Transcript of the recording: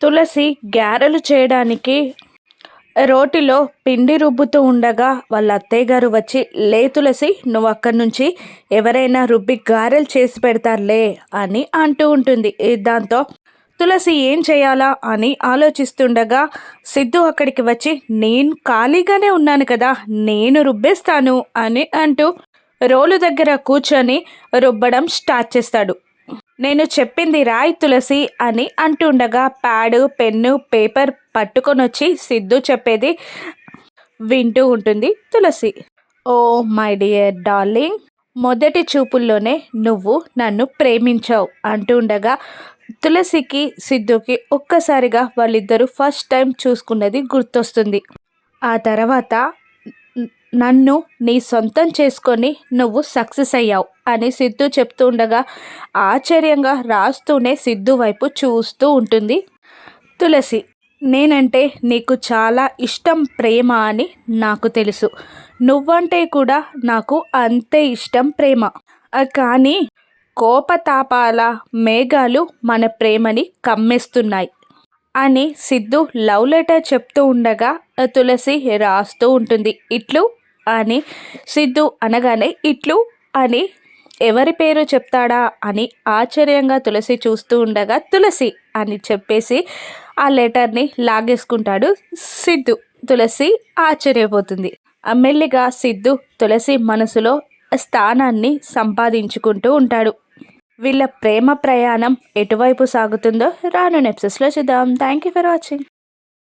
తులసి గారెలు చేయడానికి రోటిలో పిండి రుబ్బుతూ ఉండగా వాళ్ళ అత్తయ్య గారు వచ్చి, లే తులసి, నువ్వు అక్కడి నుంచి ఎవరైనా రుబ్బి గారెలు చేసి పెడతారులే అని అంటూ ఉంటుంది. దాంతో తులసి ఏం చేయాలా అని ఆలోచిస్తుండగా సిద్ధు అక్కడికి వచ్చి, నేను ఖాళీగానే ఉన్నాను కదా, నేను రుబ్బేస్తాను అని అంటూ రోలు దగ్గర కూర్చొని రుబ్బడం స్టార్ట్ చేస్తాడు. నేను చెప్పింది రాయి తులసి అని అంటుండగా ప్యాడు పెన్ను పేపర్ పట్టుకొని వచ్చి సిద్ధు చెప్పేది వింటూ ఉంటుంది తులసి. ఓ మై డియర్ డార్లింగ్, మొదటి చూపుల్లోనే నువ్వు నన్ను ప్రేమించావు అంటూ ఉండగా తులసికి సిద్ధుకి ఒక్కసారిగా వాళ్ళిద్దరూ ఫస్ట్ టైం చూసుకున్నది గుర్తొస్తుంది. ఆ తర్వాత నన్ను నీ సొంతం చేసుకొని నువ్వు సక్సెస్ అయ్యావు అని సిద్ధు చెప్తూ ఉండగా ఆశ్చర్యంగా రాస్తూనే సిద్ధు వైపు చూస్తూ ఉంటుంది తులసి. నేనంటే నీకు చాలా ఇష్టం ప్రేమ అని నాకు తెలుసు, నువ్వంటే కూడా నాకు అంతే ఇష్టం ప్రేమ. కానీ కోపతాపాల మేఘాలు మన ప్రేమని కమ్మేస్తున్నాయి అని సిద్ధు లవ్ లెటర్ చెప్తూ ఉండగా తులసి రాస్తూ ఉంటుంది. ఇట్లు అని సిద్ధు అనగానే ఇట్లు అని ఎవరి పేరు చెప్తాడా అని ఆశ్చర్యంగా తులసి చూస్తూ ఉండగా తులసి అని చెప్పేసి ఆ లెటర్ని లాగేసుకుంటాడు సిద్ధు. తులసి ఆశ్చర్యపోతుంది. మెల్లిగా సిద్ధు తులసి మనసులో స్థానాన్ని సంపాదించుకుంటూ ఉంటాడు. వీళ్ళ ప్రేమ ప్రయాణం ఎటువైపు సాగుతుందో రాను ఎపిసోడ్స్లో చూద్దాం. Thank you for watching.